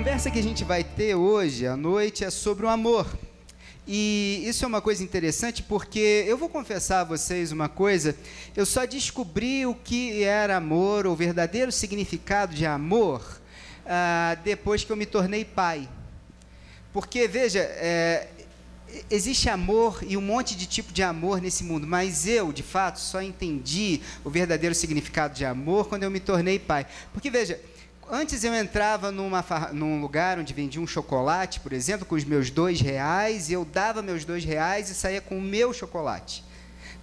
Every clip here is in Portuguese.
conversa que a gente vai ter hoje à noite é sobre o amor. E isso é uma coisa interessante porque eu vou confessar a vocês uma coisa, eu só descobri o que era amor, o verdadeiro significado de amor, depois que eu me tornei pai. Porque, veja, existe amor e um monte de tipo de amor nesse mundo, mas eu, de fato, só entendi o significado de amor quando eu me tornei pai. Porque, veja, antes eu entrava num lugar onde vendia um chocolate, por exemplo, com os meus R$2, e eu dava meus R$2 e saía com o meu chocolate.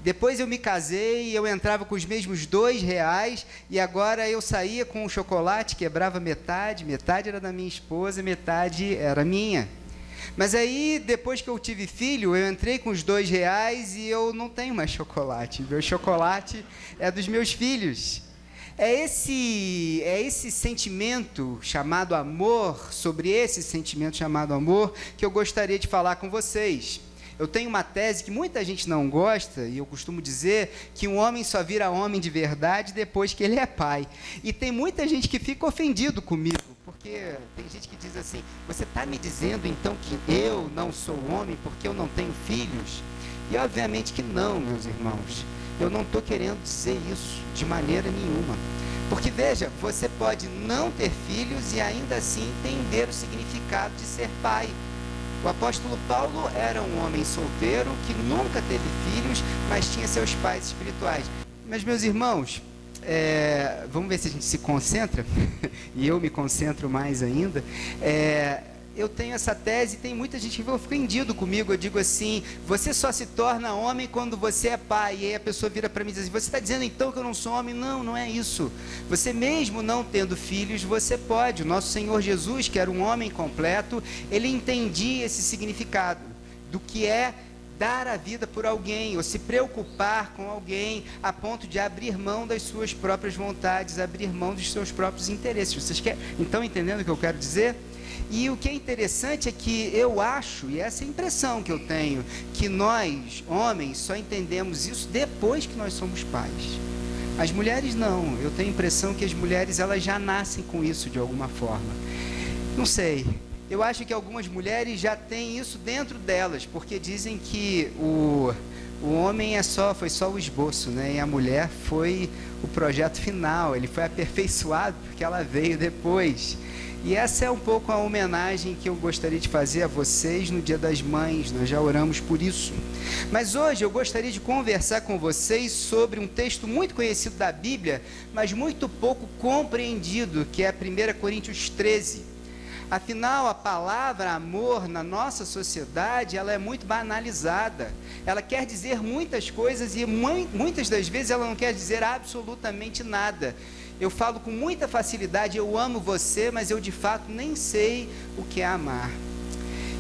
Depois eu me casei e eu entrava com os mesmos R$2 e agora eu saía com o chocolate, quebrava metade era da minha esposa, metade era minha. Mas aí, depois que eu tive filho, eu entrei com os R$2 e eu não tenho mais chocolate. Meu chocolate é dos meus filhos. É esse sentimento chamado amor, sobre esse sentimento chamado amor, que eu gostaria de falar com vocês. Eu tenho uma tese que muita gente não gosta, e eu costumo dizer que um homem só vira homem de verdade depois que ele é pai. E tem muita gente que fica ofendido comigo, porque tem gente que diz assim, você está me dizendo então que eu não sou homem porque eu não tenho filhos? E obviamente que não, meus irmãos. Eu não estou querendo dizer isso de maneira nenhuma. Porque, veja, você pode não ter filhos e ainda assim entender o significado de ser pai. O apóstolo Paulo era um homem solteiro que nunca teve filhos, mas tinha seus pais espirituais. Mas, meus irmãos, vamos ver se a gente se concentra, e eu me concentro mais ainda. Eu tenho essa tese e tem muita gente que fica ofendido comigo. Eu digo assim, você só se torna homem quando você é pai. E aí a pessoa vira para mim e diz assim, você está dizendo então que eu não sou homem? Não, não é isso. Você mesmo não tendo filhos, você pode. O nosso Senhor Jesus, que era um homem completo, ele entendia esse significado do que é dar a vida por alguém, ou se preocupar com alguém, a ponto de abrir mão das suas próprias vontades, abrir mão dos seus próprios interesses. Vocês estão entendendo o que eu quero dizer? E o que é interessante é que eu acho, e essa é a impressão que eu tenho, que nós, homens, só entendemos isso depois que nós somos pais. As mulheres não. Eu tenho a impressão que as mulheres elas já nascem com isso de alguma forma. Não sei. Eu acho que algumas mulheres já têm isso dentro delas, porque dizem que o homem foi só o esboço, né? E a mulher foi o projeto final, ele foi aperfeiçoado porque ela veio depois. E essa é um pouco a homenagem que eu gostaria de fazer a vocês no Dia das Mães, nós já oramos por isso. Mas hoje eu gostaria de conversar com vocês sobre um texto muito conhecido da Bíblia, mas muito pouco compreendido, que é 1 Coríntios 13. Afinal, a palavra amor na nossa sociedade, ela é muito banalizada. Ela quer dizer muitas coisas e muitas das vezes ela não quer dizer absolutamente nada. Eu falo com muita facilidade, eu amo você, mas eu de fato nem sei o que é amar.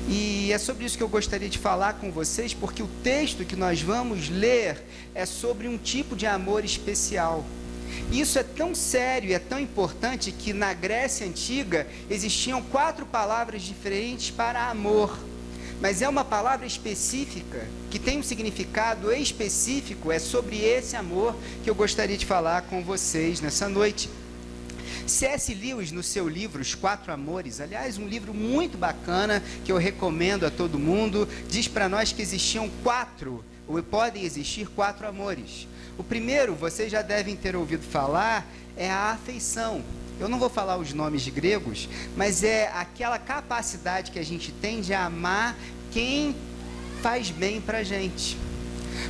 E é sobre isso que eu gostaria de falar com vocês, porque o texto que nós vamos ler é sobre um tipo de amor especial. E isso é tão sério e é tão importante que na Grécia Antiga existiam 4 palavras diferentes para amor. Mas é uma palavra específica, que tem um significado específico, é sobre esse amor que eu gostaria de falar com vocês nessa noite. C.S. Lewis, no seu livro Os 4 Amores, aliás, um livro muito bacana, que eu recomendo a todo mundo, diz para nós que podem existir 4 amores. O primeiro, vocês já devem ter ouvido falar, é a afeição. Eu não vou falar os nomes gregos, mas é aquela capacidade que a gente tem de amar quem faz bem para a gente.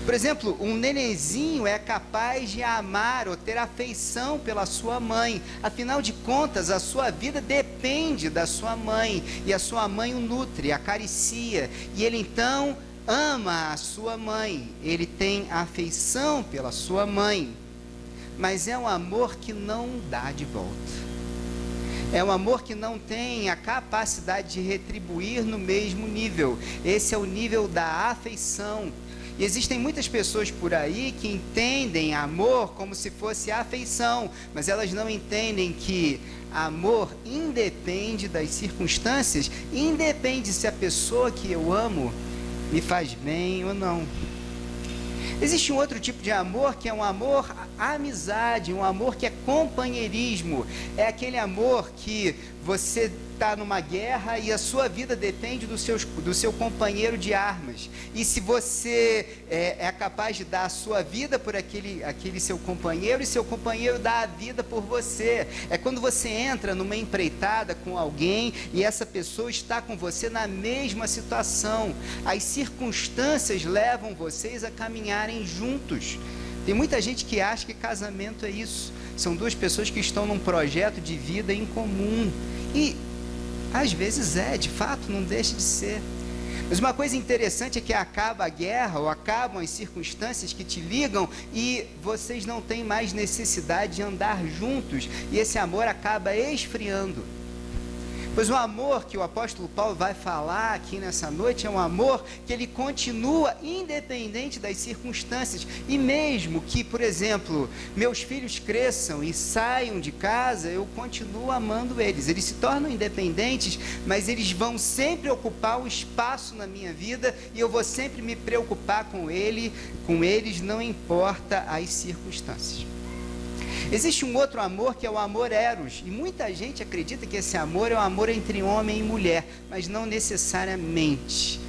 Por exemplo, um nenenzinho é capaz de amar ou ter afeição pela sua mãe. Afinal de contas, a sua vida depende da sua mãe. E a sua mãe o nutre, acaricia. E ele então ama a sua mãe. Ele tem afeição pela sua mãe. Mas é um amor que não dá de volta. É um amor que não tem a capacidade de retribuir no mesmo nível. Esse é o nível da afeição. E existem muitas pessoas por aí que entendem amor como se fosse afeição, mas elas não entendem que amor independe das circunstâncias, independe se a pessoa que eu amo me faz bem ou não. Existe um outro tipo de amor que é um amor amizade, um amor que é companheirismo. É aquele amor que você está numa guerra e a sua vida depende do seu companheiro de armas. E se você é capaz de dar a sua vida por aquele seu companheiro, e seu companheiro dá a vida por você. É quando você entra numa empreitada com alguém e essa pessoa está com você na mesma situação. As circunstâncias levam vocês a caminharem juntos. Tem muita gente que acha que casamento é isso. São duas pessoas que estão num projeto de vida em comum. E às vezes de fato, não deixa de ser. Mas uma coisa interessante é que acaba a guerra, ou acabam as circunstâncias que te ligam, e vocês não têm mais necessidade de andar juntos, e esse amor acaba esfriando. Pois o amor que o apóstolo Paulo vai falar aqui nessa noite é um amor que ele continua independente das circunstâncias. E mesmo que, por exemplo, meus filhos cresçam e saiam de casa, eu continuo amando eles. Eles se tornam independentes, mas eles vão sempre ocupar um espaço na minha vida e eu vou sempre me preocupar com eles, não importa as circunstâncias. Existe um outro amor que é o amor eros, e muita gente acredita que esse amor é um amor entre homem e mulher, mas não necessariamente.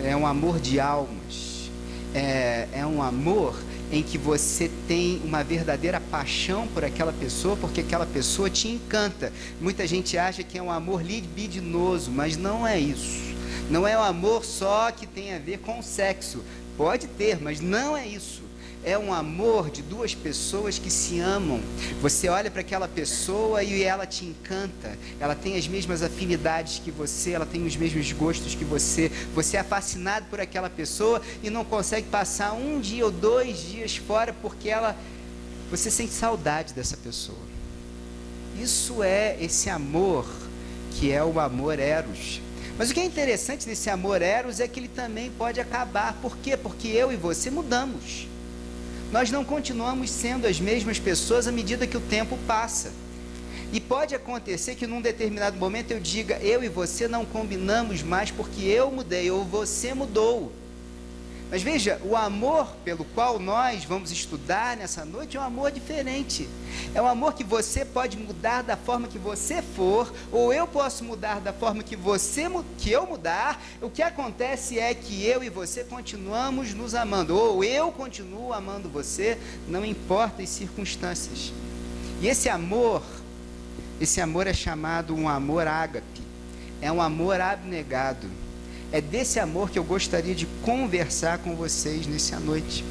É um amor de almas, é um amor em que você tem uma verdadeira paixão por aquela pessoa, porque aquela pessoa te encanta. Muita gente acha que é um amor libidinoso, mas não é isso. Não é um amor só que tem a ver com sexo, pode ter, mas não é isso. É um amor de duas pessoas que se amam. Você olha para aquela pessoa e ela te encanta. Ela tem as mesmas afinidades que você, ela tem os mesmos gostos que você. Você é fascinado por aquela pessoa e não consegue passar um dia ou 2 dias fora porque você sente saudade dessa pessoa. Isso é esse amor que é o amor eros. Mas o que é interessante desse amor eros é que ele também pode acabar. Por quê? Porque eu e você mudamos. Nós não continuamos sendo as mesmas pessoas à medida que o tempo passa. E pode acontecer que num determinado momento eu diga, eu e você não combinamos mais porque eu mudei ou você mudou. Mas veja, o amor pelo qual nós vamos estudar nessa noite é um amor diferente. É um amor que você pode mudar da forma que você for, ou eu posso mudar da forma que eu mudar. O que acontece é que eu e você continuamos nos amando, ou eu continuo amando você, não importa as circunstâncias. E esse amor é chamado um amor ágape, é um amor abnegado. É desse amor que eu gostaria de conversar com vocês nessa noite.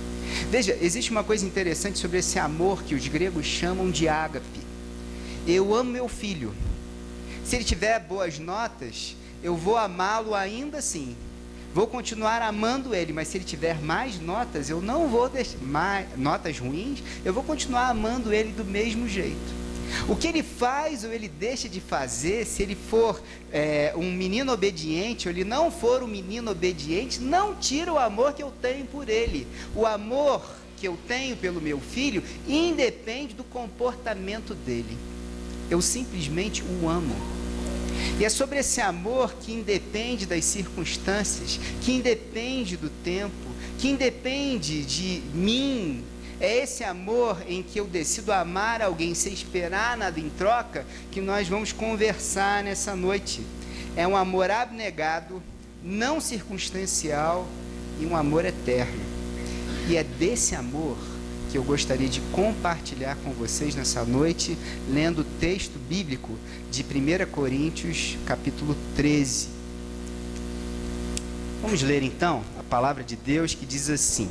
Veja, existe uma coisa interessante sobre esse amor que os gregos chamam de ágape. Eu amo meu filho. Se ele tiver boas notas, eu vou amá-lo ainda assim. Vou continuar amando ele, mas se ele tiver mais notas, eu não vou deixar notas ruins, eu vou continuar amando ele do mesmo jeito. O que ele faz ou ele deixa de fazer, se ele for um menino obediente ou ele não for um menino obediente, não tira o amor que eu tenho por ele. O amor que eu tenho pelo meu filho independe do comportamento dele. Eu simplesmente o amo. E é sobre esse amor que independe das circunstâncias, que independe do tempo, que independe de mim. É esse amor em que eu decido amar alguém sem esperar nada em troca, que nós vamos conversar nessa noite. É um amor abnegado, não circunstancial e um amor eterno. E é desse amor que eu gostaria de compartilhar com vocês nessa noite, lendo o texto bíblico de 1 Coríntios, capítulo 13. Vamos ler então a palavra de Deus que diz assim: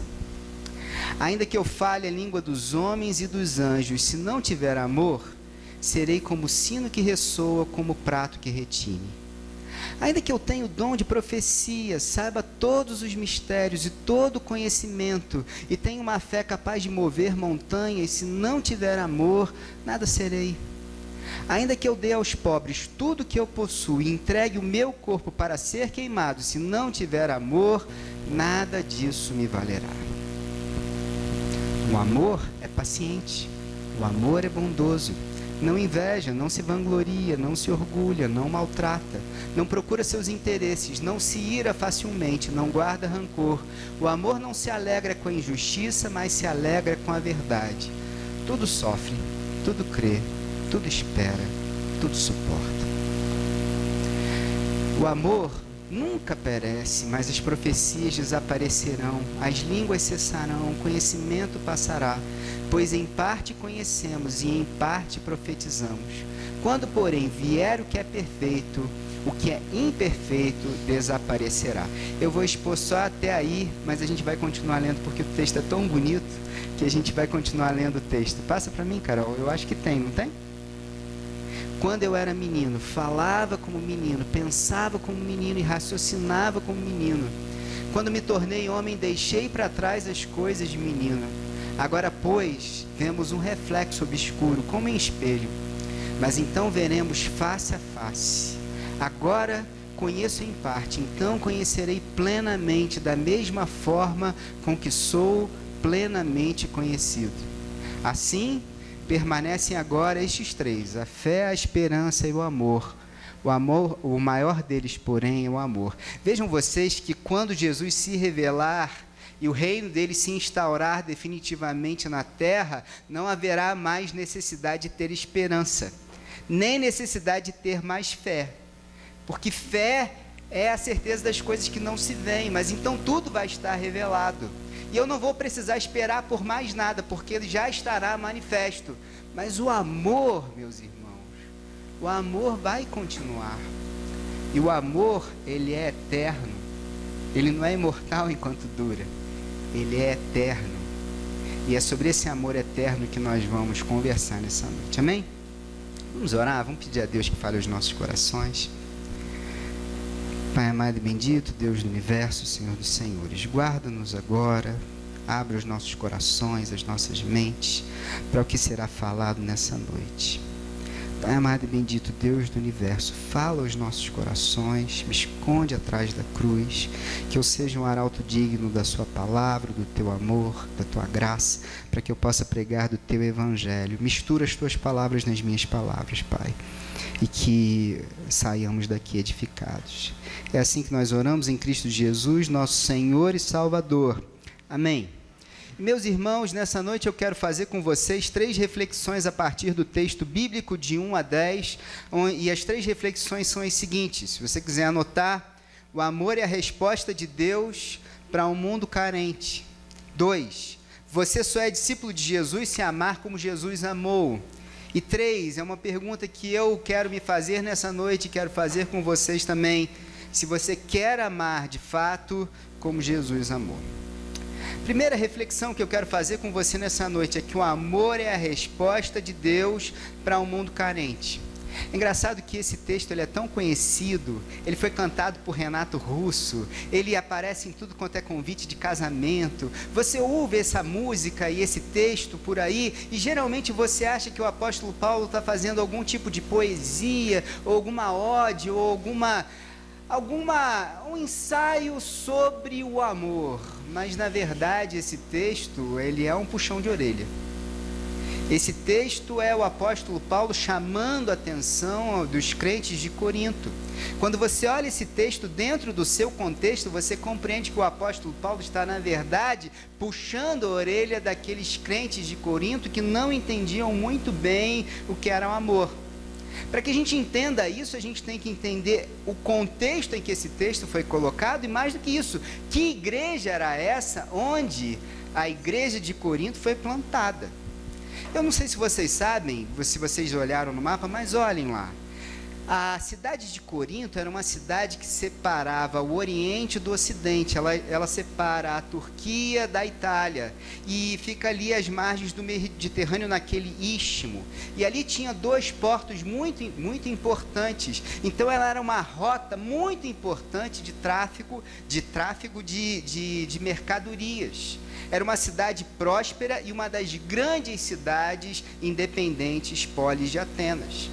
ainda que eu fale a língua dos homens e dos anjos, se não tiver amor, serei como o sino que ressoa, como o prato que retine. Ainda que eu tenha o dom de profecia, saiba todos os mistérios e todo o conhecimento, e tenha uma fé capaz de mover montanhas, se não tiver amor, nada serei. Ainda que eu dê aos pobres tudo que eu possuo e entregue o meu corpo para ser queimado, se não tiver amor, nada disso me valerá. O amor é paciente, o amor é bondoso, não inveja, não se vangloria, não se orgulha, não maltrata, não procura seus interesses, não se ira facilmente, não guarda rancor. O amor não se alegra com a injustiça, mas se alegra com a verdade. Tudo sofre, tudo crê, tudo espera, tudo suporta. O amor nunca perece, mas as profecias desaparecerão, as línguas cessarão, o conhecimento passará, pois em parte conhecemos e em parte profetizamos. Quando, porém, vier o que é perfeito, o que é imperfeito desaparecerá. Eu vou expor só até aí, mas a gente vai continuar lendo, porque o texto é tão bonito que a gente vai continuar lendo o texto. Passa para mim, Carol, eu acho que tem, não tem? Quando eu era menino, falava como menino, pensava como menino e raciocinava como menino. Quando me tornei homem, deixei para trás as coisas de menino. Agora, pois, vemos um reflexo obscuro, como em espelho, mas então veremos face a face. Agora conheço em parte, então conhecerei plenamente, da mesma forma com que sou plenamente conhecido. Assim, permanecem agora estes três: a fé, a esperança e o amor. O maior deles, porém, é o amor. Vejam vocês que quando Jesus se revelar e o reino dele se instaurar definitivamente na terra, não haverá mais necessidade de ter esperança, nem necessidade de ter mais fé. Porque fé é a certeza das coisas que não se veem, mas então tudo vai estar revelado. E eu não vou precisar esperar por mais nada, porque ele já estará manifesto. Mas o amor, meus irmãos, o amor vai continuar. E o amor, ele é eterno. Ele não é imortal enquanto dura. Ele é eterno. E é sobre esse amor eterno que nós vamos conversar nessa noite. Amém? Vamos orar, vamos pedir a Deus que fale aos nossos corações. Pai amado e bendito, Deus do universo, Senhor dos senhores, guarda-nos agora, abre os nossos corações, as nossas mentes, para o que será falado nessa noite. Pai amado e bendito, Deus do universo, fala aos nossos corações, me esconde atrás da cruz, que eu seja um arauto digno da sua palavra, do teu amor, da tua graça, para que eu possa pregar do teu evangelho. Mistura as tuas palavras nas minhas palavras, Pai, e que saiamos daqui edificados. É assim que nós oramos em Cristo Jesus, nosso Senhor e Salvador. Amém. Meus irmãos, nessa noite eu quero fazer com vocês 3 reflexões a partir do texto bíblico de 1 a 10, e as 3 reflexões são as seguintes. Se você quiser anotar: o amor é a resposta de Deus para um mundo carente. 2, você só é discípulo de Jesus se amar como Jesus amou. E 3, é uma pergunta que eu quero me fazer nessa noite, quero fazer com vocês também: se você quer amar de fato como Jesus amou. Primeira reflexão que eu quero fazer com você nessa noite é que o amor é a resposta de Deus para um mundo carente. É engraçado que esse texto ele é tão conhecido, ele foi cantado por Renato Russo, ele aparece em tudo quanto é convite de casamento. Você ouve essa música e esse texto por aí, e geralmente você acha que o apóstolo Paulo está fazendo algum tipo de poesia, ou alguma ode, ou um ensaio sobre o amor. Mas na verdade esse texto ele é um puxão de orelha. Esse texto é o apóstolo Paulo chamando a atenção dos crentes de Corinto. Quando você olha esse texto dentro do seu contexto, você compreende que o apóstolo Paulo está, na verdade, puxando a orelha daqueles crentes de Corinto que não entendiam muito bem o que era o amor. Para que a gente entenda isso, a gente tem que entender o contexto em que esse texto foi colocado, e mais do que isso, que igreja era essa onde a igreja de Corinto foi plantada. Eu não sei se vocês sabem, se vocês olharam no mapa, mas olhem lá. A cidade de Corinto era uma cidade que separava o Oriente do Ocidente. Ela separa a Turquia da Itália e fica ali às margens do Mediterrâneo, naquele istmo. E ali tinha 2 portos muito importantes. Então ela era uma rota muito importante de tráfego de mercadorias. Era uma cidade próspera e uma das grandes cidades independentes polis de Atenas.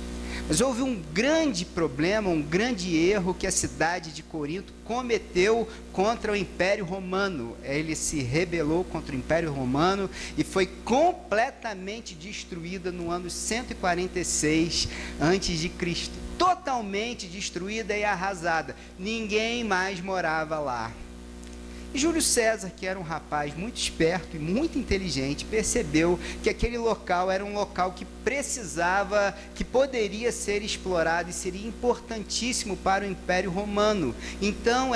Mas houve um grande problema, um grande erro que a cidade de Corinto cometeu contra o Império Romano. Ele se rebelou contra o Império Romano e foi completamente destruída no ano 146 a.C. Totalmente destruída e arrasada. Ninguém mais morava lá. E Júlio César, que era um rapaz muito esperto e muito inteligente, percebeu que aquele local era um local que precisava, que poderia ser explorado e seria importantíssimo para o Império Romano. Então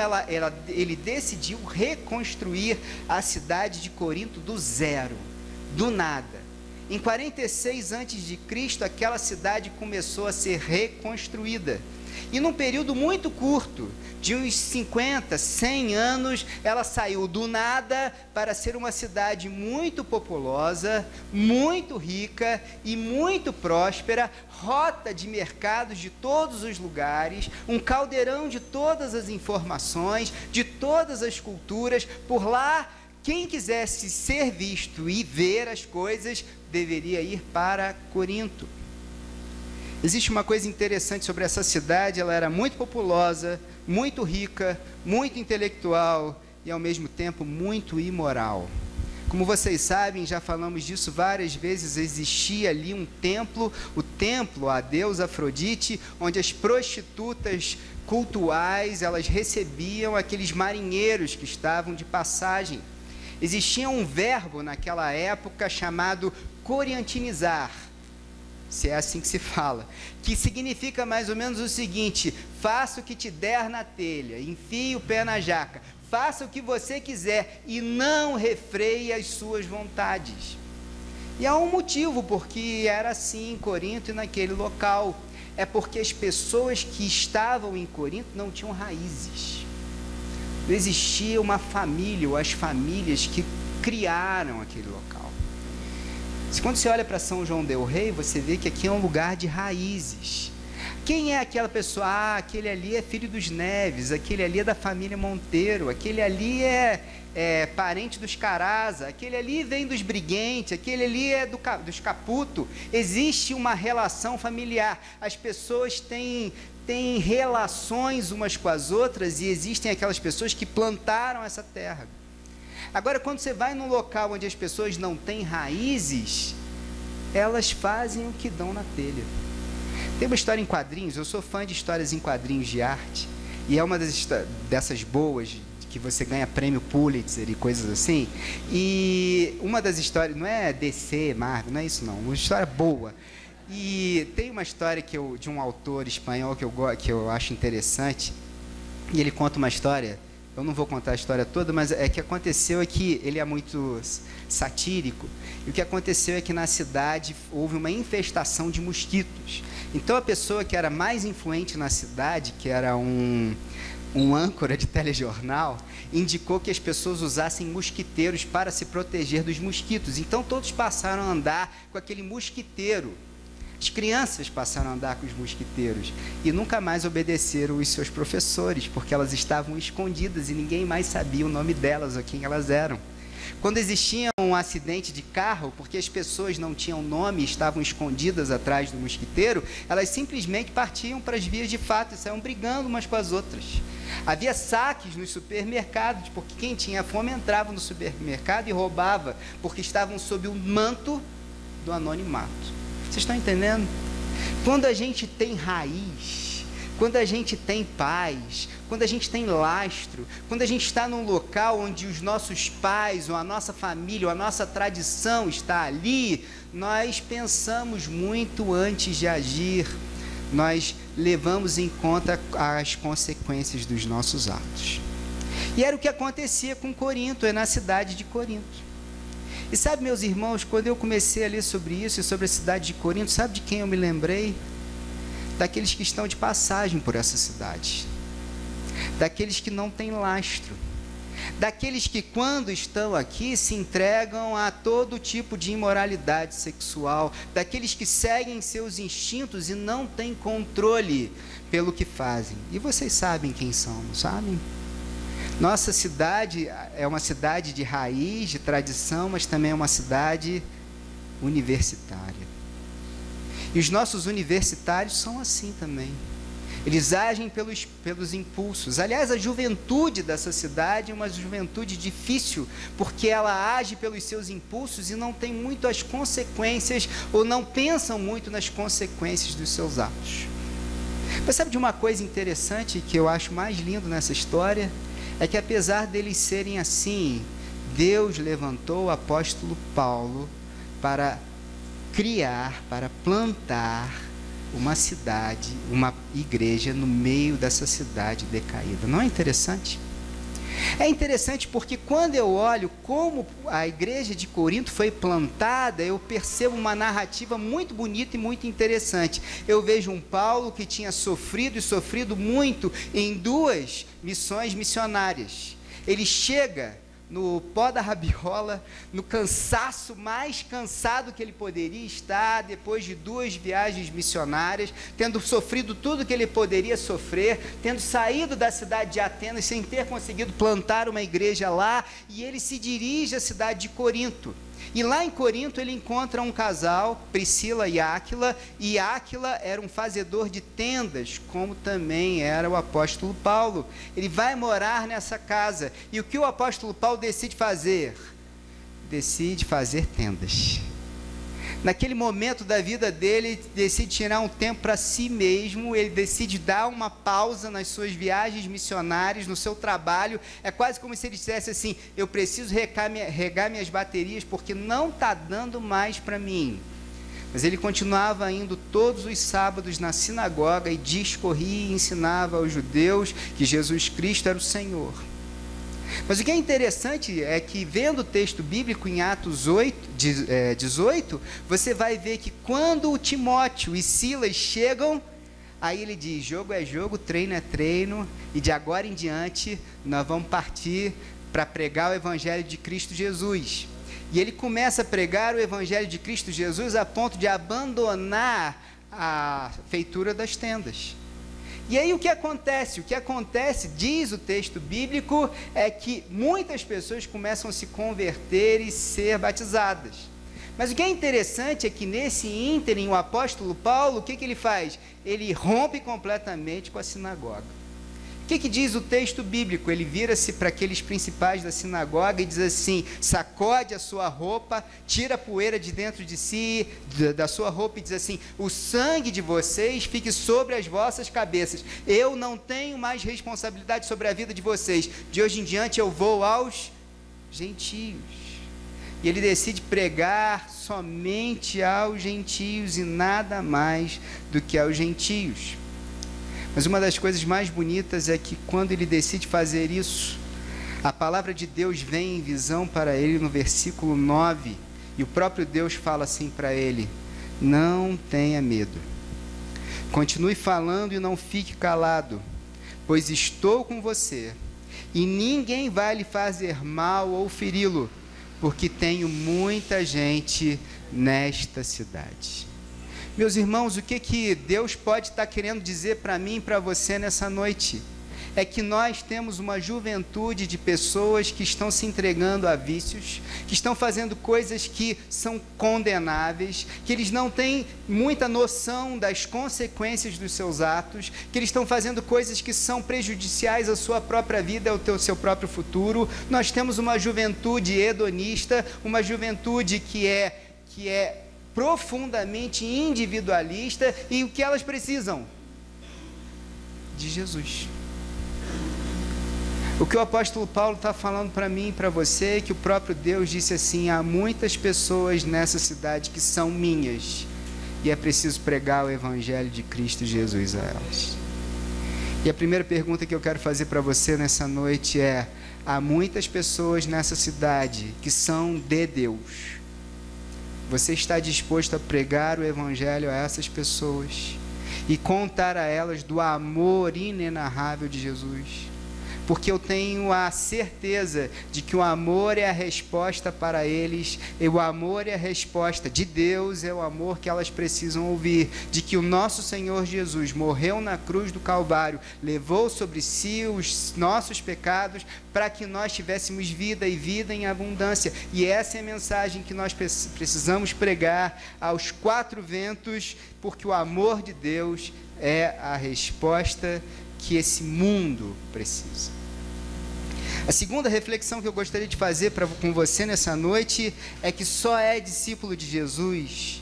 ele decidiu reconstruir a cidade de Corinto do zero, do nada. Em 46 a.C., aquela cidade começou a ser reconstruída. E num período muito curto, de uns 50, 100 anos, ela saiu do nada para ser uma cidade muito populosa, muito rica e muito próspera, rota de mercados de todos os lugares, um caldeirão de todas as informações, de todas as culturas. Por lá, quem quisesse ser visto e ver as coisas, deveria ir para Corinto. Existe uma coisa interessante sobre essa cidade: ela era muito populosa, muito rica, muito intelectual e, ao mesmo tempo, muito imoral. Como vocês sabem, já falamos disso várias vezes, existia ali um templo, o templo à deusa Afrodite, onde as prostitutas cultuais, elas recebiam aqueles marinheiros que estavam de passagem. Existia um verbo naquela época chamado coriantinizar, se é assim que se fala, que significa mais ou menos o seguinte: faça o que te der na telha, enfie o pé na jaca, faça o que você quiser e não refreie as suas vontades. E há um motivo porque era assim em Corinto e naquele local: é porque as pessoas que estavam em Corinto não tinham raízes. Não existia uma família ou as famílias que criaram aquele local. Quando você olha para São João del Rei, você vê que aqui é um lugar de raízes. Quem é aquela pessoa? Ah, aquele ali é filho dos Neves, aquele ali é da família Monteiro, aquele ali é parente dos Caraza, aquele ali vem dos Briguentes, aquele ali é dos Caputo. Existe uma relação familiar. As pessoas têm relações umas com as outras e existem aquelas pessoas que plantaram essa terra. Agora, quando você vai num local onde as pessoas não têm raízes, elas fazem o que dão na telha. Tem uma história em quadrinhos, eu sou fã de histórias em quadrinhos de arte, e é uma dessas boas, que você ganha prêmio Pulitzer e coisas assim, e uma das histórias, não é DC, Marvel, não é isso não, uma história boa. E tem uma história de um autor espanhol que eu acho interessante, e ele conta uma história. Eu não vou contar a história toda, mas que aconteceu é que ele é muito satírico, e o que aconteceu é que na cidade houve uma infestação de mosquitos. Então a pessoa que era mais influente na cidade, que era um âncora de telejornal, indicou que as pessoas usassem mosquiteiros para se proteger dos mosquitos. Então todos passaram a andar com aquele mosquiteiro. As crianças passaram a andar com os mosquiteiros e nunca mais obedeceram os seus professores, porque elas estavam escondidas e ninguém mais sabia o nome delas ou quem elas eram. Quando existia um acidente de carro, porque as pessoas não tinham nome e estavam escondidas atrás do mosquiteiro, elas simplesmente partiam para as vias de fato e saíam brigando umas com as outras. Havia saques nos supermercados, porque quem tinha fome entrava no supermercado e roubava, porque estavam sob o manto do anonimato. Vocês estão entendendo? Quando a gente tem raiz, quando a gente tem paz, quando a gente tem lastro, quando a gente está num local onde os nossos pais, ou a nossa família, ou a nossa tradição está ali, nós pensamos muito antes de agir, nós levamos em conta as consequências dos nossos atos. E era o que acontecia com Corinto, na cidade de Corinto. E sabe, meus irmãos, quando eu comecei a ler sobre isso e sobre a cidade de Corinto, sabe de quem eu me lembrei? Daqueles que estão de passagem por essa cidade, daqueles que não têm lastro, daqueles que, quando estão aqui, se entregam a todo tipo de imoralidade sexual, daqueles que seguem seus instintos e não têm controle pelo que fazem. E vocês sabem quem são, não sabem? Nossa cidade é uma cidade de raiz, de tradição, mas também é uma cidade universitária. E os nossos universitários são assim também. Eles agem pelos impulsos. Aliás, a juventude dessa cidade é uma juventude difícil, porque ela age pelos seus impulsos e não tem muito as consequências, ou não pensam muito nas consequências dos seus atos. Mas sabe de uma coisa interessante que eu acho mais lindo nessa história? é que apesar deles serem assim, Deus levantou o apóstolo Paulo para criar, para plantar uma cidade, uma igreja no meio dessa cidade decaída. Não é interessante? É interessante porque quando eu olho como a igreja de Corinto foi plantada, eu percebo uma narrativa muito bonita e muito interessante. Eu vejo um Paulo que tinha sofrido e sofrido muito em 2 missões missionárias. Ele chega no pó da rabiola, no cansaço, mais cansado que ele poderia estar, depois de 2 viagens missionárias, tendo sofrido tudo que ele poderia sofrer, tendo saído da cidade de Atenas sem ter conseguido plantar uma igreja lá, e ele se dirige à cidade de Corinto. E lá em Corinto ele encontra um casal, Priscila e Áquila era um fazedor de tendas, como também era o apóstolo Paulo. Ele vai morar nessa casa, e o que o apóstolo Paulo decide fazer? Decide fazer tendas. Naquele momento da vida dele, ele decide tirar um tempo para si mesmo, ele decide dar uma pausa nas suas viagens missionárias, no seu trabalho. É quase como se ele dissesse assim: eu preciso regar minhas baterias, porque não está dando mais para mim. Mas ele continuava indo todos os sábados na sinagoga e discorria e ensinava aos judeus que Jesus Cristo era o Senhor. Mas o que é interessante é que, vendo o texto bíblico em Atos 18, você vai ver que quando o Timóteo e Silas chegam, aí ele diz: jogo é jogo, treino é treino, e de agora em diante nós vamos partir para pregar o Evangelho de Cristo Jesus. E ele começa a pregar o Evangelho de Cristo Jesus a ponto de abandonar a feitura das tendas. E aí o que acontece? O que acontece, diz o texto bíblico, é que muitas pessoas começam a se converter e ser batizadas. Mas o que é interessante é que nesse ínterim, o apóstolo Paulo, o que ele faz? Ele rompe completamente com a sinagoga. O que diz o texto bíblico? Ele vira-se para aqueles principais da sinagoga e diz assim: sacode a sua roupa, tira a poeira de dentro de si, da sua roupa, e diz assim: o sangue de vocês fique sobre as vossas cabeças. Eu não tenho mais responsabilidade sobre a vida de vocês. De hoje em diante eu vou aos gentios. E ele decide pregar somente aos gentios e nada mais do que aos gentios. Mas uma das coisas mais bonitas é que quando ele decide fazer isso, a palavra de Deus vem em visão para ele no versículo 9, e o próprio Deus fala assim para ele: não tenha medo, continue falando e não fique calado, pois estou com você, e ninguém vai lhe fazer mal ou feri-lo, porque tenho muita gente nesta cidade. Meus irmãos, o que Deus pode estar querendo dizer para mim e para você nessa noite? É que nós temos uma juventude de pessoas que estão se entregando a vícios, que estão fazendo coisas que são condenáveis, que eles não têm muita noção das consequências dos seus atos, que eles estão fazendo coisas que são prejudiciais à sua própria vida, ao seu próprio futuro. Nós temos uma juventude hedonista, uma juventude que é profundamente individualista, e o que elas precisam? De Jesus. O que o apóstolo Paulo está falando para mim e para você é que o próprio Deus disse assim: há muitas pessoas nessa cidade que são minhas, e é preciso pregar o Evangelho de Cristo Jesus a elas. E a primeira pergunta que eu quero fazer para você nessa noite é: há muitas pessoas nessa cidade que são de Deus. Você está disposto a pregar o Evangelho a essas pessoas e contar a elas do amor inenarrável de Jesus? Porque eu tenho a certeza de que o amor é a resposta para eles, e o amor é a resposta de Deus, é o amor que elas precisam ouvir, de que o nosso Senhor Jesus morreu na cruz do Calvário, levou sobre si os nossos pecados, para que nós tivéssemos vida e vida em abundância. E essa é a mensagem que nós precisamos pregar aos 4 ventos, porque o amor de Deus é a resposta que esse mundo precisa. A segunda reflexão que eu gostaria de fazer com você nessa noite é que só é discípulo de Jesus,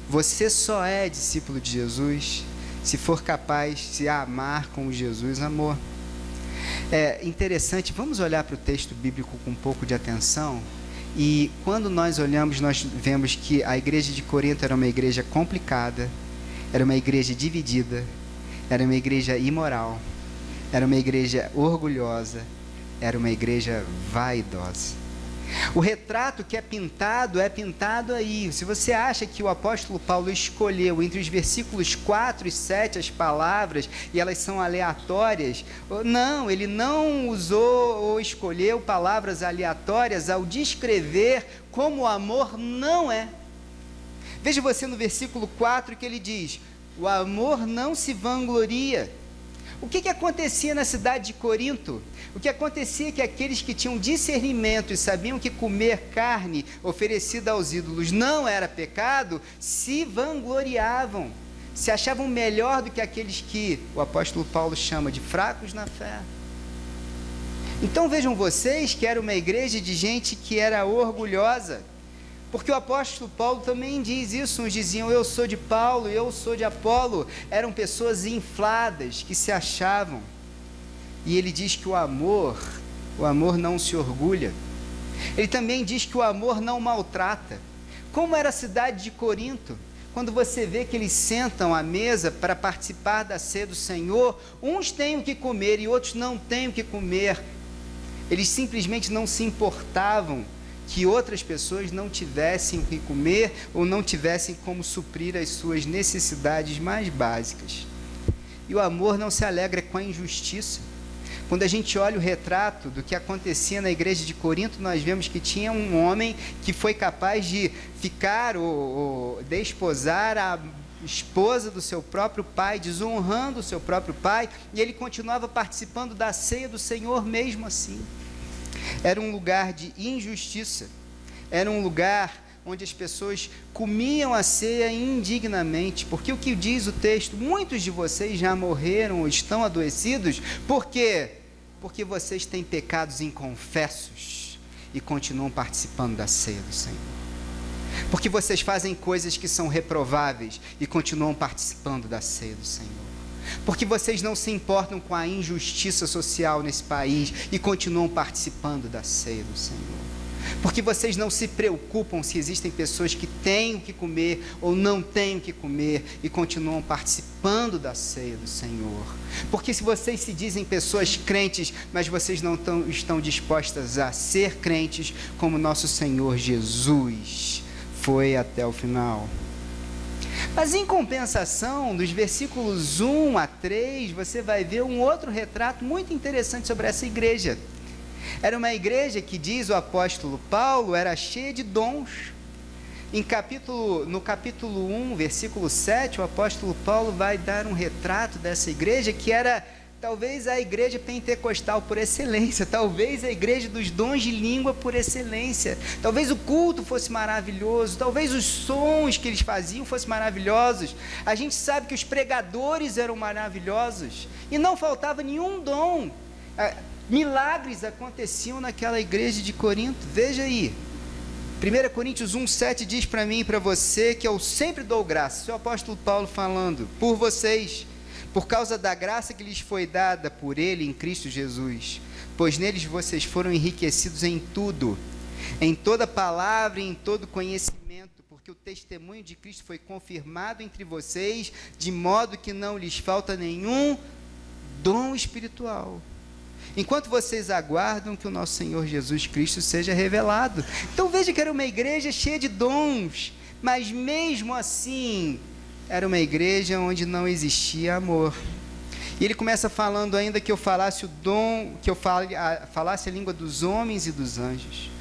você só é discípulo de Jesus se for capaz de se amar como Jesus amou. É interessante, vamos olhar para o texto bíblico com um pouco de atenção. E quando nós olhamos, nós vemos que a igreja de Corinto era uma igreja complicada, era uma igreja dividida, era uma igreja imoral, era uma igreja orgulhosa, era uma igreja vaidosa. O retrato que é pintado aí. Se você acha que o apóstolo Paulo escolheu entre os versículos 4 e 7 as palavras e elas são aleatórias, não, ele não usou ou escolheu palavras aleatórias ao descrever como o amor não é. Veja você no versículo 4 que ele diz: o amor não se vangloria. O que acontecia na cidade de Corinto? O que acontecia é que aqueles que tinham discernimento e sabiam que comer carne oferecida aos ídolos não era pecado, se vangloriavam, se achavam melhor do que aqueles que o apóstolo Paulo chama de fracos na fé. Então vejam vocês que era uma igreja de gente que era orgulhosa, porque o apóstolo Paulo também diz isso. Uns diziam: eu sou de Paulo, eu sou de Apolo. Eram pessoas infladas, que se achavam. E ele diz que o amor não se orgulha. Ele também diz que o amor não maltrata. Como era a cidade de Corinto? Quando você vê que eles sentam à mesa para participar da ceia do Senhor, uns têm o que comer e outros não têm o que comer. Eles simplesmente não se importavam que outras pessoas não tivessem o que comer ou não tivessem como suprir as suas necessidades mais básicas. E o amor não se alegra com a injustiça. Quando a gente olha o retrato do que acontecia na igreja de Corinto, nós vemos que tinha um homem que foi capaz de ficar ou desposar a esposa do seu próprio pai, desonrando o seu próprio pai, e ele continuava participando da ceia do Senhor mesmo assim. Era um lugar de injustiça, era um lugar onde as pessoas comiam a ceia indignamente, porque o que diz o texto: muitos de vocês já morreram ou estão adoecidos, por quê? Porque vocês têm pecados inconfessos e continuam participando da ceia do Senhor, porque vocês fazem coisas que são reprováveis e continuam participando da ceia do Senhor, porque vocês não se importam com a injustiça social nesse país e continuam participando da ceia do Senhor, porque vocês não se preocupam se existem pessoas que têm o que comer ou não têm o que comer e continuam participando da ceia do Senhor, porque se vocês se dizem pessoas crentes, mas vocês não estão dispostas a ser crentes como nosso Senhor Jesus foi até o final. Mas em compensação, dos versículos 1 a 3, você vai ver um outro retrato muito interessante sobre essa igreja. Era uma igreja que, diz o apóstolo Paulo, era cheia de dons. No capítulo 1, versículo 7, o apóstolo Paulo vai dar um retrato dessa igreja que era talvez a igreja pentecostal por excelência, talvez a igreja dos dons de língua por excelência, talvez o culto fosse maravilhoso, talvez os sons que eles faziam fossem maravilhosos. A gente sabe que os pregadores eram maravilhosos e não faltava nenhum dom. Milagres aconteciam naquela igreja de Corinto. Veja aí, 1 Coríntios 1,7 diz para mim e para você que eu sempre dou graça. Esse é o apóstolo Paulo falando, por vocês, por causa da graça que lhes foi dada por Ele em Cristo Jesus, pois neles vocês foram enriquecidos em tudo, em toda palavra e em todo conhecimento, porque o testemunho de Cristo foi confirmado entre vocês, de modo que não lhes falta nenhum dom espiritual, enquanto vocês aguardam que o nosso Senhor Jesus Cristo seja revelado. Então veja que era uma igreja cheia de dons, mas mesmo assim era uma igreja onde não existia amor. E ele começa falando ainda que eu falasse o dom, que eu falasse a língua dos homens e dos anjos,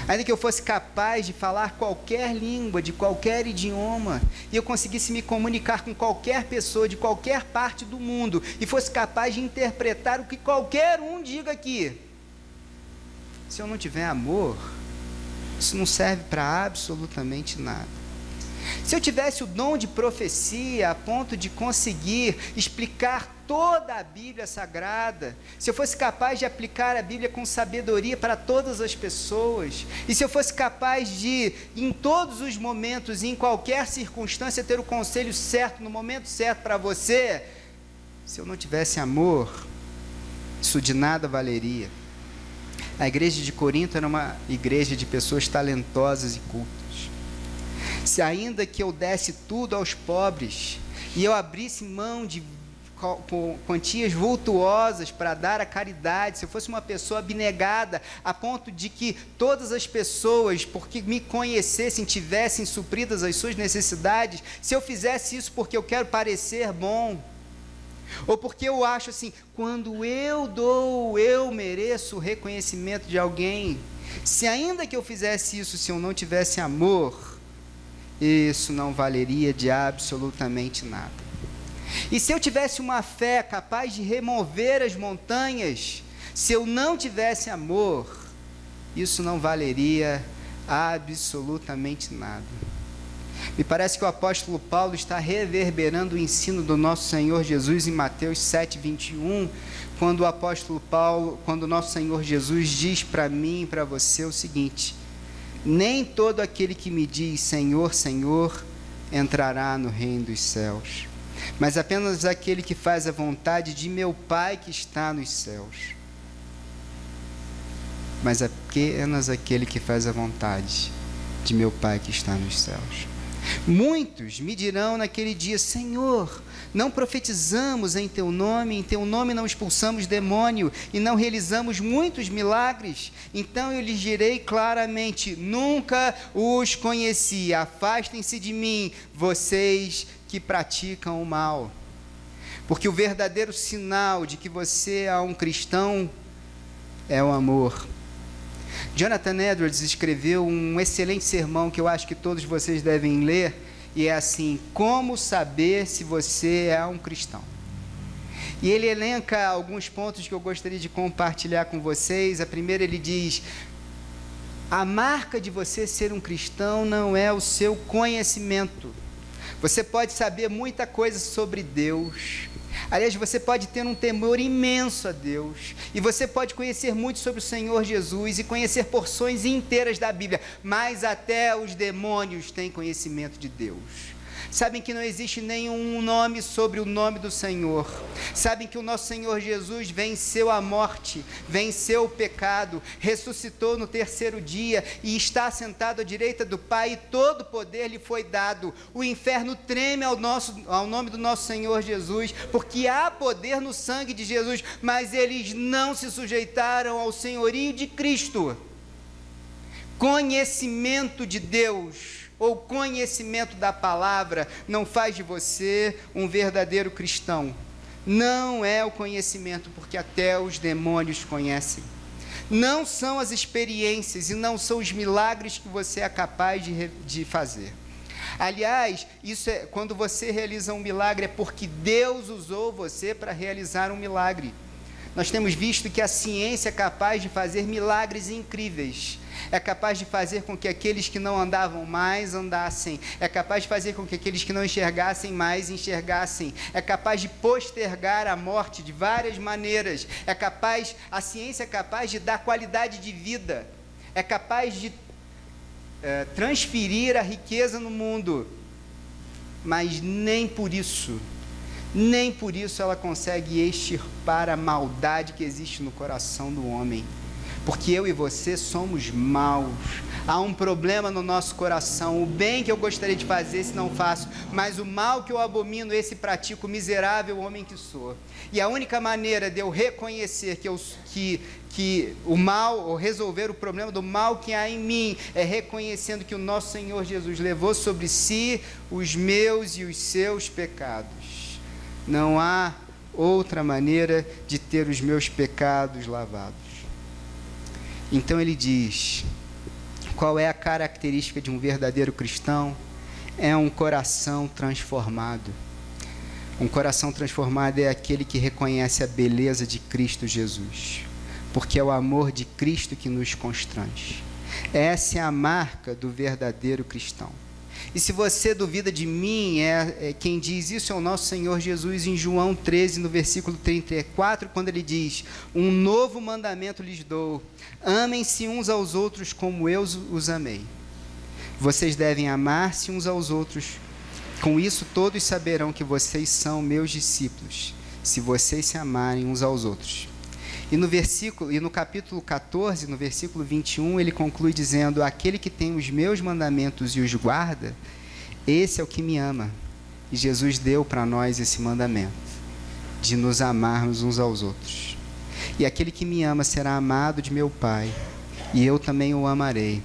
ainda que eu fosse capaz de falar qualquer língua, de qualquer idioma, e eu conseguisse me comunicar com qualquer pessoa de qualquer parte do mundo, e fosse capaz de interpretar o que qualquer um diga aqui, se eu não tiver amor, isso não serve para absolutamente nada. Se eu tivesse o dom de profecia a ponto de conseguir explicar toda a Bíblia Sagrada, se eu fosse capaz de aplicar a Bíblia com sabedoria para todas as pessoas, e se eu fosse capaz de, em todos os momentos, em qualquer circunstância, ter o conselho certo, no momento certo para você, se eu não tivesse amor, isso de nada valeria. A igreja de Corinto era uma igreja de pessoas talentosas e cultas. Se ainda que eu desse tudo aos pobres e eu abrisse mão de quantias vultuosas para dar à caridade, se eu fosse uma pessoa abnegada, a ponto de que todas as pessoas, porque me conhecessem, tivessem supridas as suas necessidades, se eu fizesse isso porque eu quero parecer bom, ou porque eu acho assim, quando eu dou, eu mereço o reconhecimento de alguém, se ainda que eu fizesse isso, se eu não tivesse amor, isso não valeria de absolutamente nada. E se eu tivesse uma fé capaz de remover as montanhas, se eu não tivesse amor, isso não valeria absolutamente nada. Me parece que o apóstolo Paulo está reverberando o ensino do nosso Senhor Jesus em Mateus 7:21, quando o nosso Senhor Jesus diz para mim e para você o seguinte: nem todo aquele que me diz Senhor, Senhor, entrará no reino dos céus, mas apenas aquele que faz a vontade de meu Pai que está nos céus. Mas apenas aquele que faz a vontade de meu Pai que está nos céus. Muitos me dirão naquele dia: Senhor, não profetizamos em Teu nome não expulsamos demônio, e não realizamos muitos milagres? Então eu lhes direi claramente: nunca os conheci, afastem-se de mim, vocês que praticam o mal. Porque o verdadeiro sinal de que você é um cristão é o amor. Jonathan Edwards escreveu um excelente sermão que eu acho que todos vocês devem ler, e é assim: como saber se você é um cristão? E ele elenca alguns pontos que eu gostaria de compartilhar com vocês. A primeira, ele diz: a marca de você ser um cristão não é o seu conhecimento. Você pode saber muita coisa sobre Deus, aliás, você pode ter um temor imenso a Deus, e você pode conhecer muito sobre o Senhor Jesus, e conhecer porções inteiras da Bíblia, mas até os demônios têm conhecimento de Deus. Sabem que não existe nenhum nome sobre o nome do Senhor. Sabem que o nosso Senhor Jesus venceu a morte, venceu o pecado, ressuscitou no terceiro dia e está sentado à direita do Pai, e todo poder lhe foi dado. O inferno treme ao nome do nosso Senhor Jesus, porque há poder no sangue de Jesus, mas eles não se sujeitaram ao senhorio de Cristo. Conhecimento de Deus ou conhecimento da palavra não faz de você um verdadeiro cristão. Não é o conhecimento, porque até os demônios conhecem. Não são as experiências e não são os milagres que você é capaz de fazer. Aliás, quando você realiza um milagre, é porque Deus usou você para realizar um milagre. Nós temos visto que a ciência é capaz de fazer milagres incríveis. É capaz de fazer com que aqueles que não andavam mais andassem. É capaz de fazer com que aqueles que não enxergassem mais enxergassem. É capaz de postergar a morte de várias maneiras. A ciência é capaz de dar qualidade de vida. É capaz de transferir a riqueza no mundo. Mas nem por isso ela consegue extirpar a maldade que existe no coração do homem. Porque eu e você somos maus. Há um problema no nosso coração. O bem que eu gostaria de fazer, esse não faço, mas o mal que eu abomino, esse pratico, miserável homem que sou. E a única maneira de eu reconhecer que o mal, ou resolver o problema do mal que há em mim, é reconhecendo que o nosso Senhor Jesus levou sobre si os meus e os seus pecados. Não há outra maneira de ter os meus pecados lavados. Então ele diz: qual é a característica de um verdadeiro cristão? É um coração transformado. Um coração transformado é aquele que reconhece a beleza de Cristo Jesus, porque é o amor de Cristo que nos constrange. Essa é a marca do verdadeiro cristão. E se você duvida de mim, quem diz isso é o nosso Senhor Jesus em João 13, no versículo 34, quando ele diz: um novo mandamento lhes dou, amem-se uns aos outros como eu os amei. Vocês devem amar-se uns aos outros. Com isso todos saberão que vocês são meus discípulos, se vocês se amarem uns aos outros. E no capítulo 14, no versículo 21, ele conclui dizendo: aquele que tem os meus mandamentos e os guarda, esse é o que me ama. E Jesus deu para nós esse mandamento, de nos amarmos uns aos outros. E aquele que me ama será amado de meu Pai, e eu também o amarei,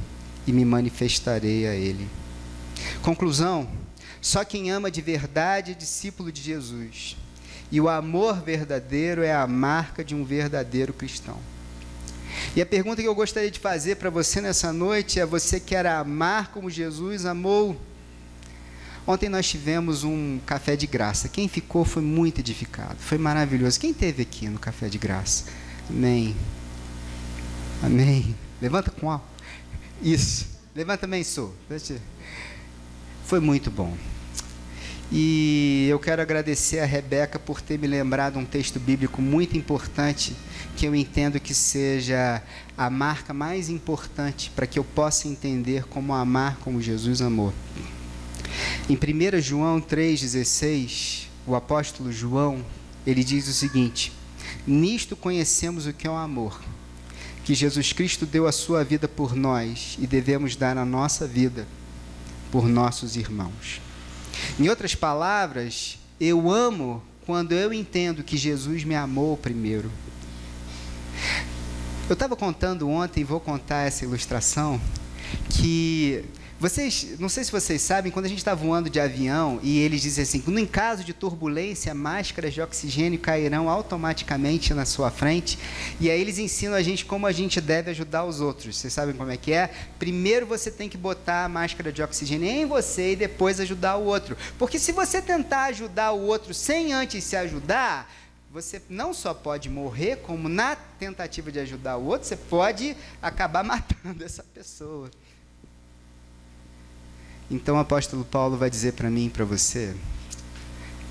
e me manifestarei a ele. Conclusão: só quem ama de verdade é discípulo de Jesus. E o amor verdadeiro é a marca de um verdadeiro cristão. E a pergunta que eu gostaria de fazer para você nessa noite é: você quer amar como Jesus amou? Ontem nós tivemos um café de graça. Quem ficou foi muito edificado. Foi maravilhoso. Quem esteve aqui no café de graça? Amém. Amém. Levanta com alto. Isso. Levanta também, sou. Foi muito bom. E eu quero agradecer a Rebeca por ter me lembrado um texto bíblico muito importante, que eu entendo que seja a marca mais importante para que eu possa entender como amar como Jesus amou. Em 1 João 3,16, o apóstolo João, ele diz o seguinte: nisto conhecemos o que é o amor, que Jesus Cristo deu a sua vida por nós e devemos dar a nossa vida por nossos irmãos. Em outras palavras, eu amo quando eu entendo que Jesus me amou primeiro. Eu estava contando ontem, e vou contar essa ilustração, que não sei se vocês sabem, quando a gente está voando de avião e eles dizem assim, em caso de turbulência, máscaras de oxigênio cairão automaticamente na sua frente, e aí eles ensinam a gente como a gente deve ajudar os outros. Vocês sabem como é que é? Primeiro você tem que botar a máscara de oxigênio em você e depois ajudar o outro. Porque se você tentar ajudar o outro sem antes se ajudar, você não só pode morrer, como na tentativa de ajudar o outro, você pode acabar matando essa pessoa. Então o apóstolo Paulo vai dizer para mim e para você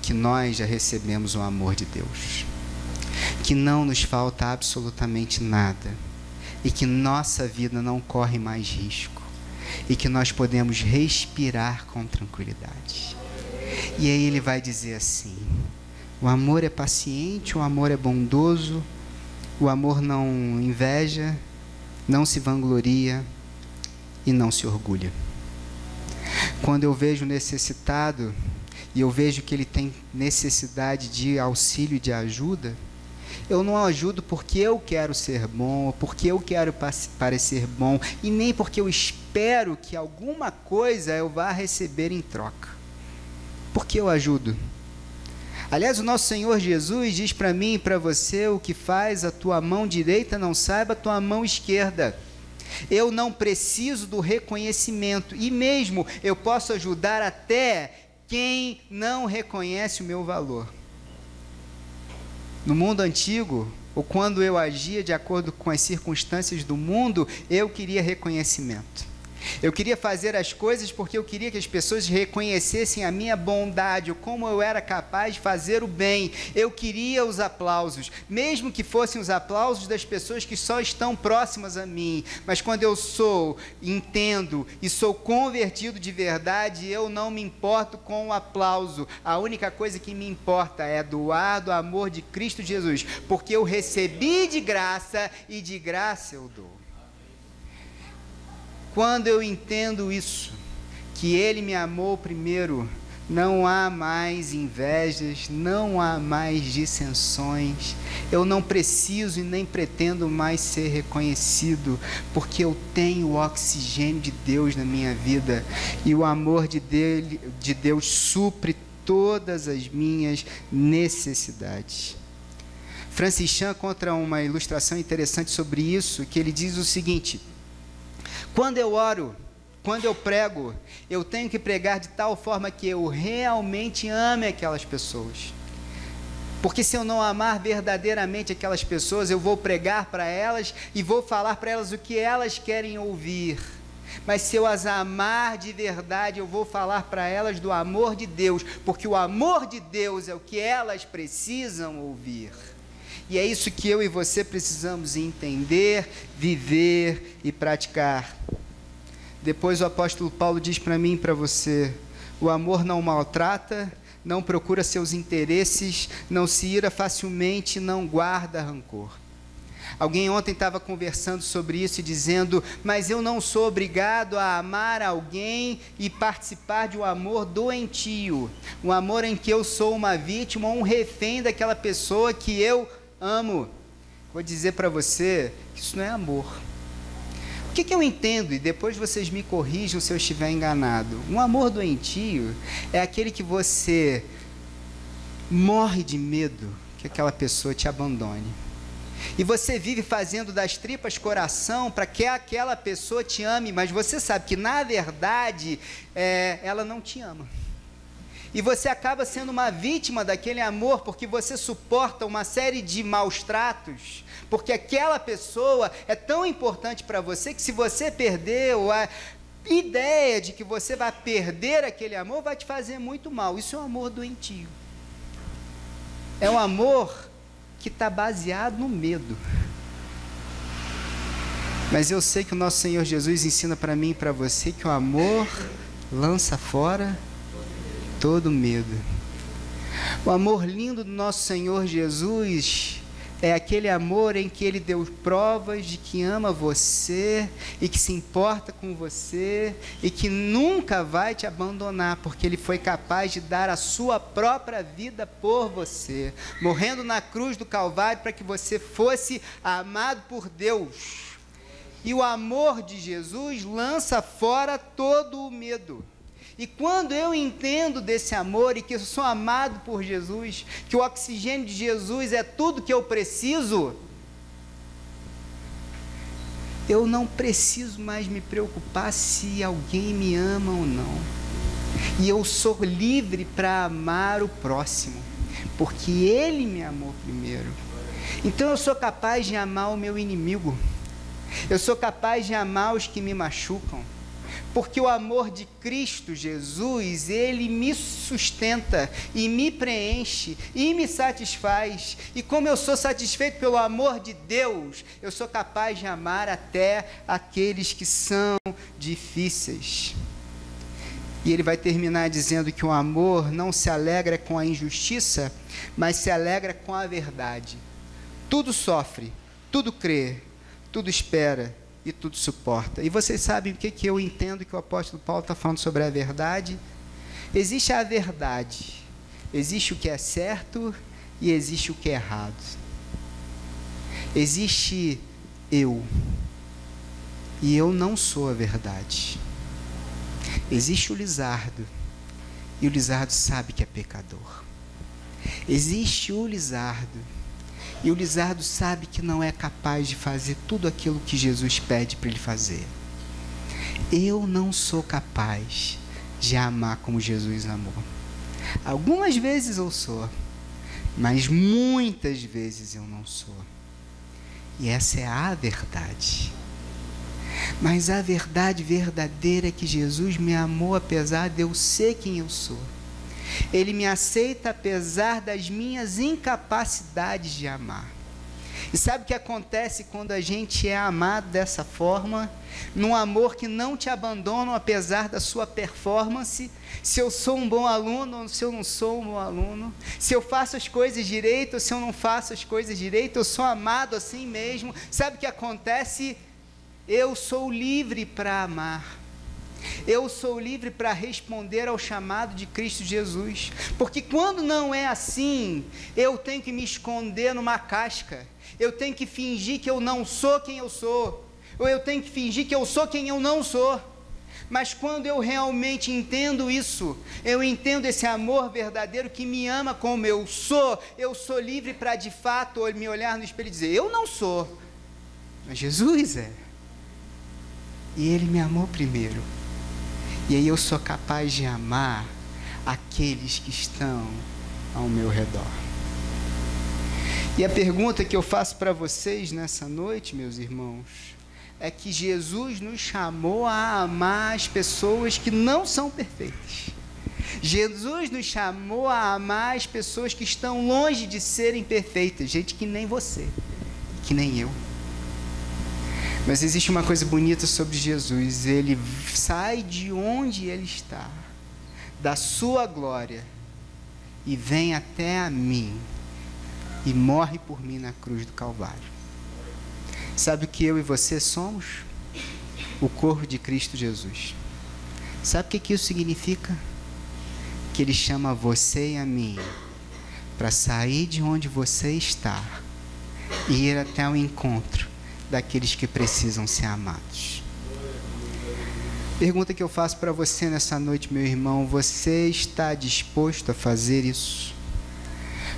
que nós já recebemos o amor de Deus, que não nos falta absolutamente nada e que nossa vida não corre mais risco e que nós podemos respirar com tranquilidade. E aí ele vai dizer assim: o amor é paciente, o amor é bondoso, o amor não inveja, não se vangloria e não se orgulha. Quando eu vejo o necessitado e eu vejo que ele tem necessidade de auxílio e de ajuda, eu não ajudo porque eu quero ser bom, ou porque eu quero parecer bom, e nem porque eu espero que alguma coisa eu vá receber em troca. Porque eu ajudo. Aliás, o nosso Senhor Jesus diz para mim e para você: o que faz a tua mão direita não saiba a tua mão esquerda. Eu não preciso do reconhecimento, e mesmo eu posso ajudar até quem não reconhece o meu valor. No mundo antigo, ou quando eu agia de acordo com as circunstâncias do mundo, eu queria reconhecimento. Eu queria fazer as coisas porque eu queria que as pessoas reconhecessem a minha bondade, ou como eu era capaz de fazer o bem. Eu queria os aplausos, mesmo que fossem os aplausos das pessoas que só estão próximas a mim. Mas quando eu entendo e sou convertido de verdade, eu não me importo com o aplauso. A única coisa que me importa é doar do amor de Cristo Jesus, porque eu recebi de graça e de graça eu dou. Quando eu entendo isso, que Ele me amou primeiro, não há mais invejas, não há mais dissensões, eu não preciso e nem pretendo mais ser reconhecido, porque eu tenho o oxigênio de Deus na minha vida, e o amor de Deus supre todas as minhas necessidades. Francis Chan conta uma ilustração interessante sobre isso, que ele diz o seguinte: quando eu oro, quando eu prego, eu tenho que pregar de tal forma que eu realmente ame aquelas pessoas. Porque se eu não amar verdadeiramente aquelas pessoas, eu vou pregar para elas e vou falar para elas o que elas querem ouvir. Mas se eu as amar de verdade, eu vou falar para elas do amor de Deus, porque o amor de Deus é o que elas precisam ouvir. E é isso que eu e você precisamos entender, viver e praticar. Depois o apóstolo Paulo diz para mim e para você: o amor não maltrata, não procura seus interesses, não se ira facilmente, não guarda rancor. Alguém ontem estava conversando sobre isso e dizendo, mas eu não sou obrigado a amar alguém e participar de um amor doentio, um amor em que eu sou uma vítima, um refém daquela pessoa que eu amo. Vou dizer para você que isso não é amor. O que eu entendo, e depois vocês me corrijam se eu estiver enganado, um amor doentio é aquele que você morre de medo que aquela pessoa te abandone. E você vive fazendo das tripas coração para que aquela pessoa te ame, mas você sabe que, na verdade, ela não te ama. E você acaba sendo uma vítima daquele amor, porque você suporta uma série de maus tratos, porque aquela pessoa é tão importante para você, que se você perdeu a ideia de que você vai perder aquele amor, vai te fazer muito mal. Isso é um amor doentio. É um amor que está baseado no medo. Mas eu sei que o nosso Senhor Jesus ensina para mim e para você que o amor lança fora todo medo. O amor lindo do nosso Senhor Jesus é aquele amor em que Ele deu provas de que ama você e que se importa com você e que nunca vai te abandonar, porque Ele foi capaz de dar a sua própria vida por você, morrendo na cruz do Calvário para que você fosse amado por Deus. E o amor de Jesus lança fora todo o medo. E quando eu entendo desse amor e que eu sou amado por Jesus, que o oxigênio de Jesus é tudo que eu preciso, eu não preciso mais me preocupar se alguém me ama ou não. E eu sou livre para amar o próximo, porque Ele me amou primeiro. Então eu sou capaz de amar o meu inimigo, eu sou capaz de amar os que me machucam, porque o amor de Cristo Jesus, Ele me sustenta e me preenche e me satisfaz. E como eu sou satisfeito pelo amor de Deus, eu sou capaz de amar até aqueles que são difíceis. E ele vai terminar dizendo que o amor não se alegra com a injustiça, mas se alegra com a verdade. Tudo sofre, tudo crê, tudo espera e tudo suporta. E vocês sabem o que eu entendo que o apóstolo Paulo está falando sobre a verdade? Existe a verdade, existe o que é certo e existe o que é errado. Existe eu, e eu não sou a verdade. Existe o Lizardo, e o Lizardo sabe que é pecador. Existe o Lizardo, e o Lizardo sabe que não é capaz de fazer tudo aquilo que Jesus pede para ele fazer. Eu não sou capaz de amar como Jesus amou. Algumas vezes eu sou, mas muitas vezes eu não sou. E essa é a verdade. Mas a verdade verdadeira é que Jesus me amou apesar de eu ser quem eu sou. Ele me aceita apesar das minhas incapacidades de amar. E sabe o que acontece quando a gente é amado dessa forma? Num amor que não te abandona apesar da sua performance. Se eu sou um bom aluno ou se eu não sou um bom aluno. Se eu faço as coisas direito ou se eu não faço as coisas direito. Eu sou amado assim mesmo. Sabe o que acontece? Eu sou livre para amar. Eu sou livre para responder ao chamado de Cristo Jesus, porque quando não é assim, eu tenho que me esconder numa casca, eu tenho que fingir que eu não sou quem eu sou, ou eu tenho que fingir que eu sou quem eu não sou. Mas quando eu realmente entendo isso, eu entendo esse amor verdadeiro que me ama como eu sou livre para de fato me olhar no espelho e dizer, eu não sou, mas Jesus é, e Ele me amou primeiro. E aí eu sou capaz de amar aqueles que estão ao meu redor. E a pergunta que eu faço para vocês nessa noite, meus irmãos, é que Jesus nos chamou a amar as pessoas que não são perfeitas. Jesus nos chamou a amar as pessoas que estão longe de serem perfeitas, gente que nem você, que nem eu. Mas existe uma coisa bonita sobre Jesus, ele sai de onde ele está, da sua glória, e vem até a mim, e morre por mim na cruz do Calvário. Sabe o que eu e você somos? O corpo de Cristo Jesus. Sabe o que isso significa? Que Ele chama você e a mim para sair de onde você está e ir até o encontro daqueles que precisam ser amados. Pergunta que eu faço para você nessa noite, meu irmão: você está disposto a fazer isso?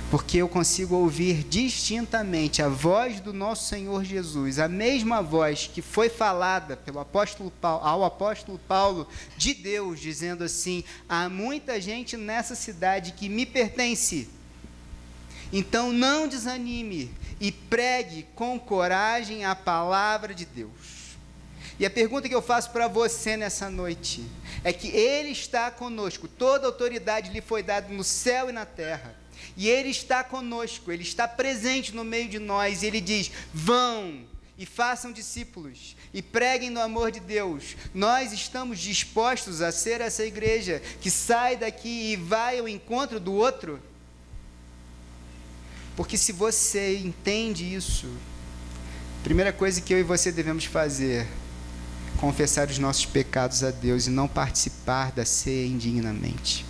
Porque eu consigo ouvir distintamente a voz do nosso Senhor Jesus, a mesma voz que foi falada pelo apóstolo Paulo, ao apóstolo Paulo, de Deus, dizendo assim: há muita gente nessa cidade que me pertence. Então não desanime e pregue com coragem a palavra de Deus. E a pergunta que eu faço para você nessa noite é que Ele está conosco, toda autoridade lhe foi dada no céu e na terra, e Ele está conosco, Ele está presente no meio de nós, e Ele diz: vão e façam discípulos, e preguem no amor de Deus. Nós estamos dispostos a ser essa igreja que sai daqui e vai ao encontro do outro? Porque se você entende isso, a primeira coisa que eu e você devemos fazer: confessar os nossos pecados a Deus e não participar da ceia indignamente.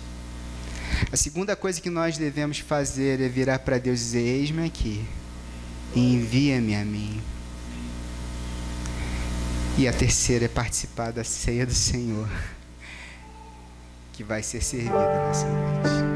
A segunda coisa que nós devemos fazer é virar para Deus e dizer: eis-me aqui, envia-me a mim. E a terceira é participar da ceia do Senhor, que vai ser servida nessa noite.